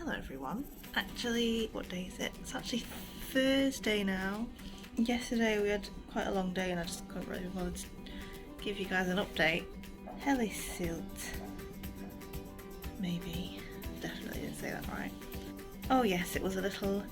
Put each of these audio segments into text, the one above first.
Hello everyone. Actually, what day is it? It's actually Thursday now. Yesterday we had quite a long day and I just couldn't really bother to give you guys an update. Hellesylt. Maybe. Definitely didn't say that right. Oh yes, it was a little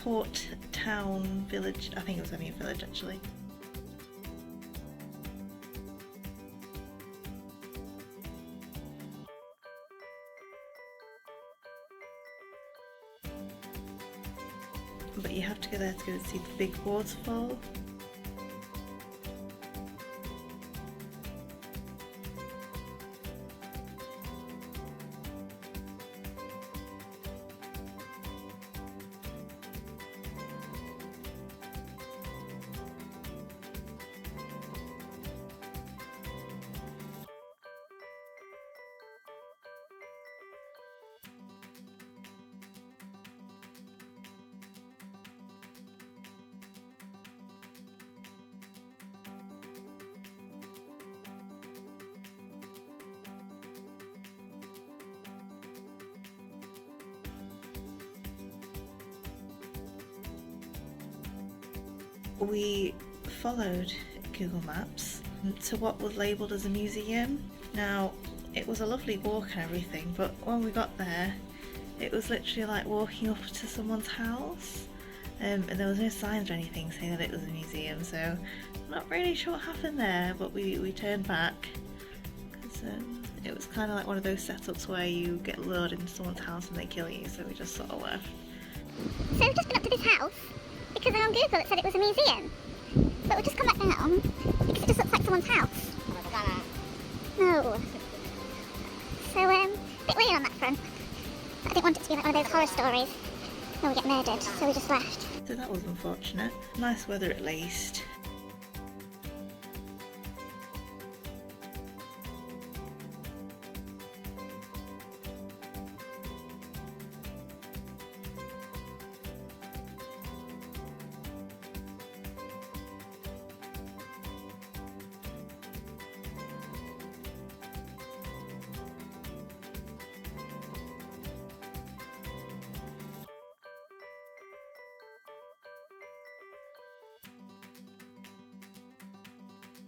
port town village. I think it was only a village actually. But you have to go there to go and see the big waterfall. We followed Google Maps to what was labelled as a museum. Now, it was a lovely walk and everything, but when we got there, it was literally like walking up to someone's house, and there was no signs or anything saying that it was a museum, so I'm not really sure what happened there, but we turned back because it was kind of like one of those setups where you get lured into someone's house and they kill you, so we just sort of left. So we've just been up to this house because on Google it said it was a museum, but we'll just come back down because it just looks like someone's house. No. So a bit weird on that front. I didn't want it to be like one of those horror stories where we get murdered, so we just left. So that was unfortunate. Nice weather at least.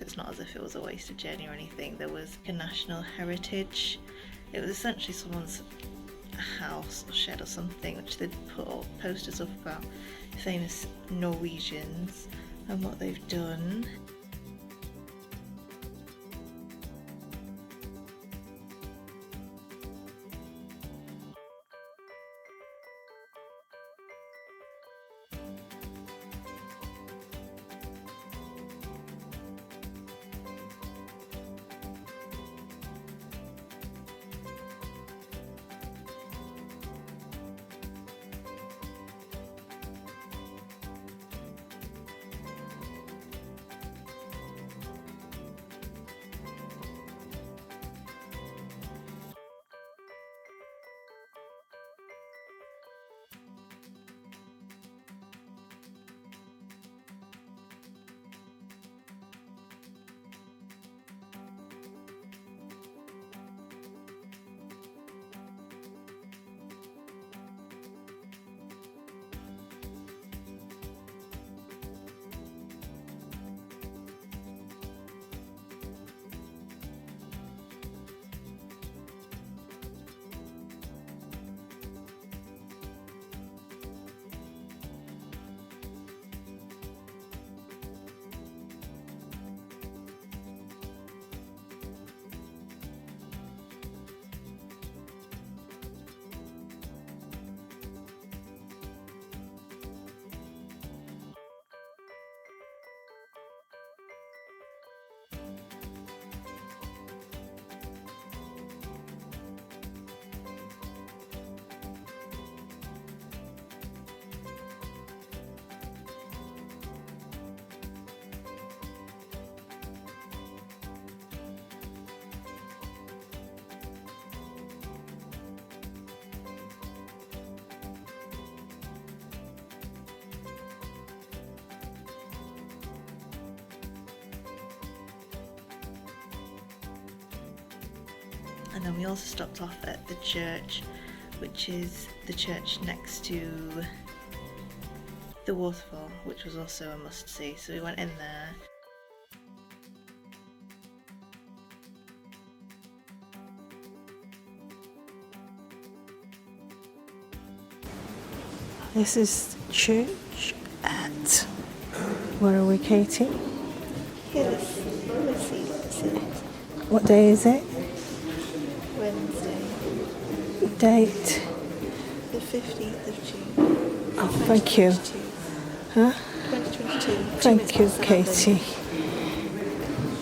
It's not as if it was a wasted journey or anything. There was a national heritage. It was essentially someone's house or shed or something, which they'd put up posters up about famous Norwegians and what they've done. And then we also stopped off at the church which is the church next to the waterfall, which was also a must-see. So we went in there. This is church at, where are we, Katie? Hellesylt. What day is it? Wednesday, Date? the 15th of June. Oh, thank you. 2022. Huh? 2022. Thank you, Katie.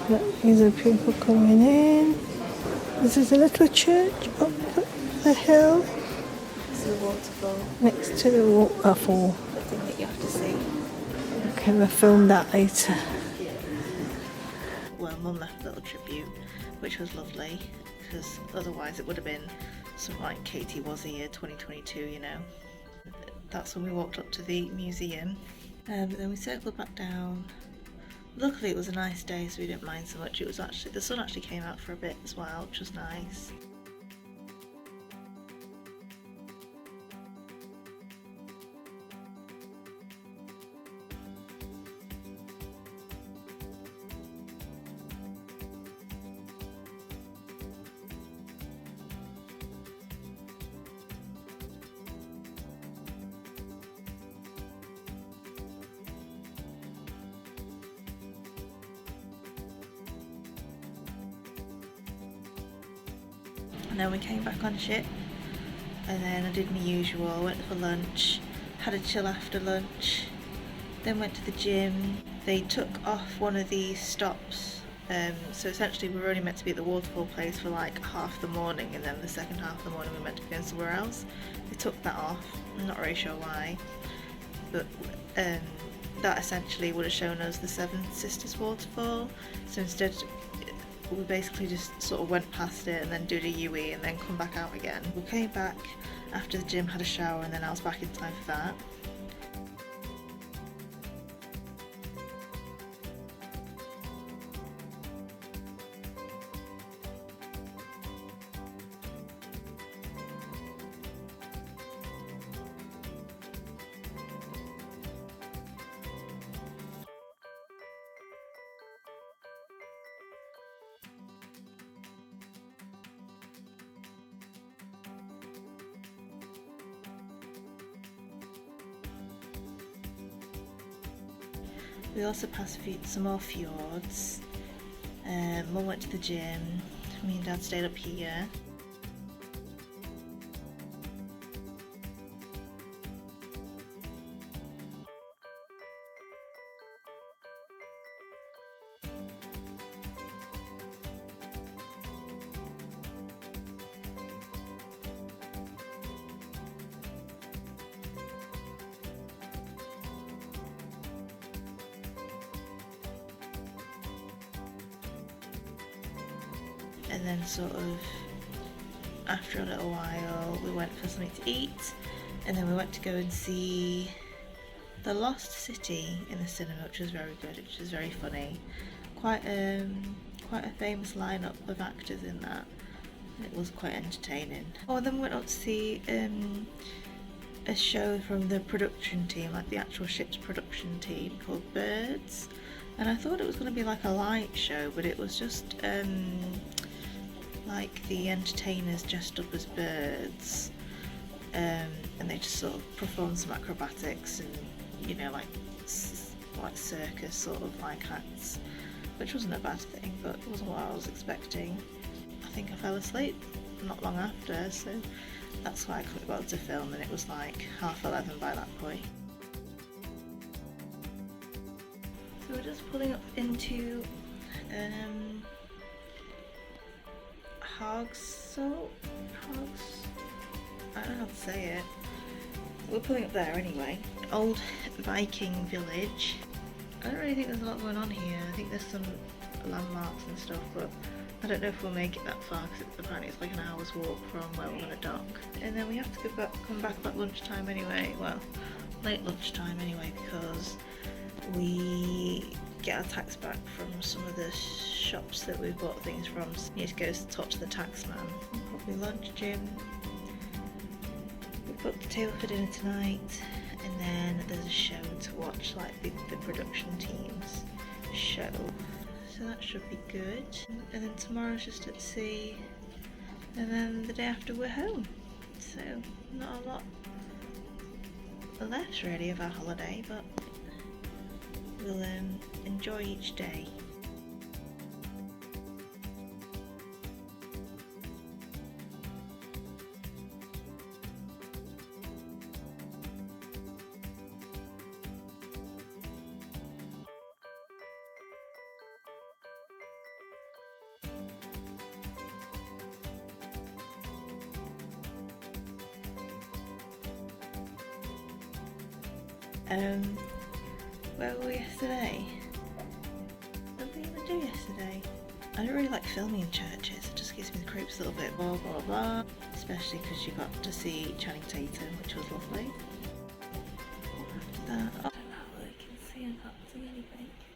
Look, these are people coming in. This is a little church up the hill This is a waterfall, next to the waterfall. the thing that you have to see. Okay, we'll film that later. Well, Mum left a little tribute, which was lovely, because otherwise it would have been something like Katie was here 2022, you know. That's when we walked up to the museum. But then we circled back down. Luckily it was a nice day, so we didn't mind so much. It was actually, the sun actually came out for a bit as well, which was nice. And then we came back on ship, and then I did my usual, went for lunch, had a chill after lunch, then went to the gym. They took off one of these stops, so essentially we were only meant to be at the waterfall place for like half the morning, and then the second half of the morning we were meant to be going somewhere else. They took that off, I'm not really sure why, but that essentially would have shown us the Seven Sisters waterfall, so instead we basically just sort of went past it and then did a UE and then come back out again. We came back after the gym, had a shower, and then I was back in time for that. We also passed some more fjords. Mum went to the gym. Me and Dad stayed up here. And then sort of after a little while we went for something to eat, and then we went to go and see The Lost City in the cinema, which was very good, which was very funny. Quite a famous lineup of actors in that. It was quite entertaining. Oh, and then we went up to see a show from the production team, like the actual ship's production team, called Birds. And I thought it was going to be like a light show, but it was just like the entertainers dressed up as birds, and they just sort of performed some acrobatics and, you know, like circus sort of like acts, which wasn't a bad thing, but it wasn't what I was expecting. I think I fell asleep not long after, so that's why I couldn't bother to film, and it was like 11:30 by that point. So we're just pulling up into Hellesylt? I don't know how to say it. We're pulling up there anyway. Old Viking Village. I don't really think there's a lot going on here. I think there's some landmarks and stuff, but I don't know if we'll make it that far, because apparently it's like an hour's walk from where we're going to dock. And then we have to come back about lunchtime anyway. Well, late lunchtime anyway, because we get our tax back from some of the shops that we've bought things from. So we need to go talk to the tax man. Probably lunch, gym, we've booked a table for dinner tonight, and then there's a show to watch, like the production team's show. So that should be good. And then tomorrow's just at sea, and then the day after we're home. So not a lot left really of our holiday, but we'll enjoy each day. Where were we yesterday? What were we going to do yesterday? I don't really like filming in churches, it just gives me the creeps a little bit, blah blah blah. Especially because you got to see Channing Tatum